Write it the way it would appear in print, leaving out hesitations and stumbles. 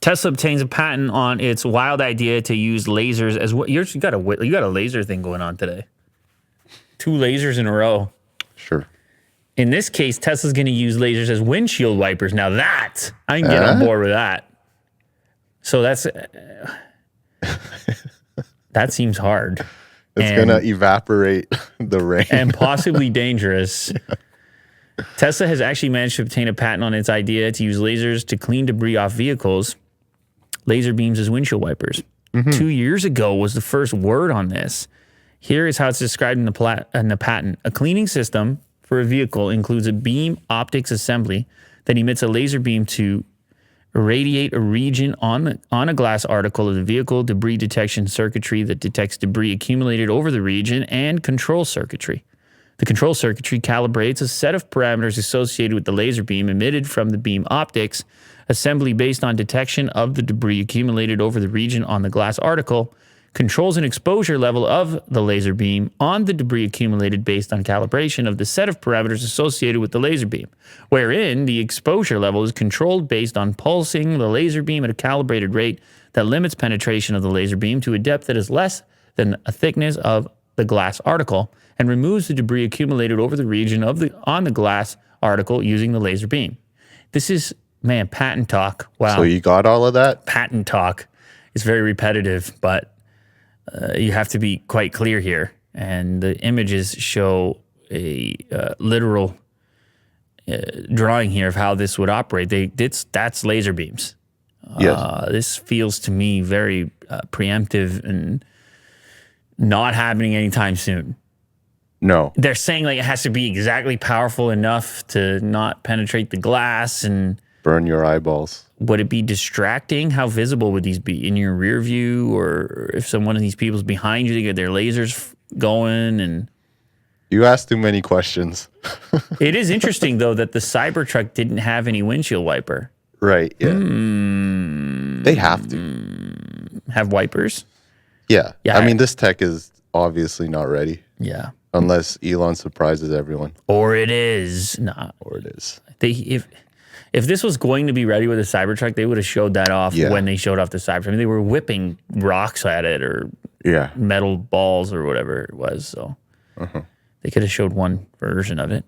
Tesla obtains a patent on its wild idea to use lasers as well. You got a laser thing going on today. 2 lasers in a row. Sure. In this case, Tesla's going to use lasers as windshield wipers. Now that, I can get on board with that. So that seems hard. It's going to evaporate the rain. And possibly dangerous. Yeah. Tesla has actually managed to obtain a patent on its idea to use lasers to clean debris off vehicles. Laser beams as windshield wipers. 2 years ago was the first word on this. Here is how it's described in the patent. A cleaning system for a vehicle includes a beam optics assembly that emits a laser beam to irradiate a region on a glass article of the vehicle, debris detection circuitry that detects debris accumulated over the region, and control circuitry. The control circuitry calibrates a set of parameters associated with the laser beam emitted from the beam optics assembly based on detection of the debris accumulated over the region on the glass article, controls an exposure level of the laser beam on the debris accumulated based on calibration of the set of parameters associated with the laser beam, wherein the exposure level is controlled based on pulsing the laser beam at a calibrated rate that limits penetration of the laser beam to a depth that is less than a thickness of the glass article and removes the debris accumulated over the region on the glass article using the laser beam. This is, man, patent talk. Wow. So you got all of that? Patent talk. It's very repetitive, but you have to be quite clear here. And the images show a literal drawing here of how this would operate. That's laser beams. Yes. This feels to me very preemptive and not happening anytime soon. No. They're saying like it has to be exactly powerful enough to not penetrate the glass and burn your eyeballs. Would it be distracting? How visible would these be? In your rear view, or if one of these people's behind you, they get their lasers going? And you asked too many questions. It is interesting, though, that the Cybertruck didn't have any windshield wiper. Right, yeah. They have to. Have wipers? Yeah. I mean, this tech is obviously not ready. Yeah. Unless Elon surprises everyone. Or it is. Or it is. If this was going to be ready with a Cybertruck, they would have showed that off when they showed off the Cybertruck. I mean, they were whipping rocks at it or metal balls or whatever it was. So they could have showed one version of it.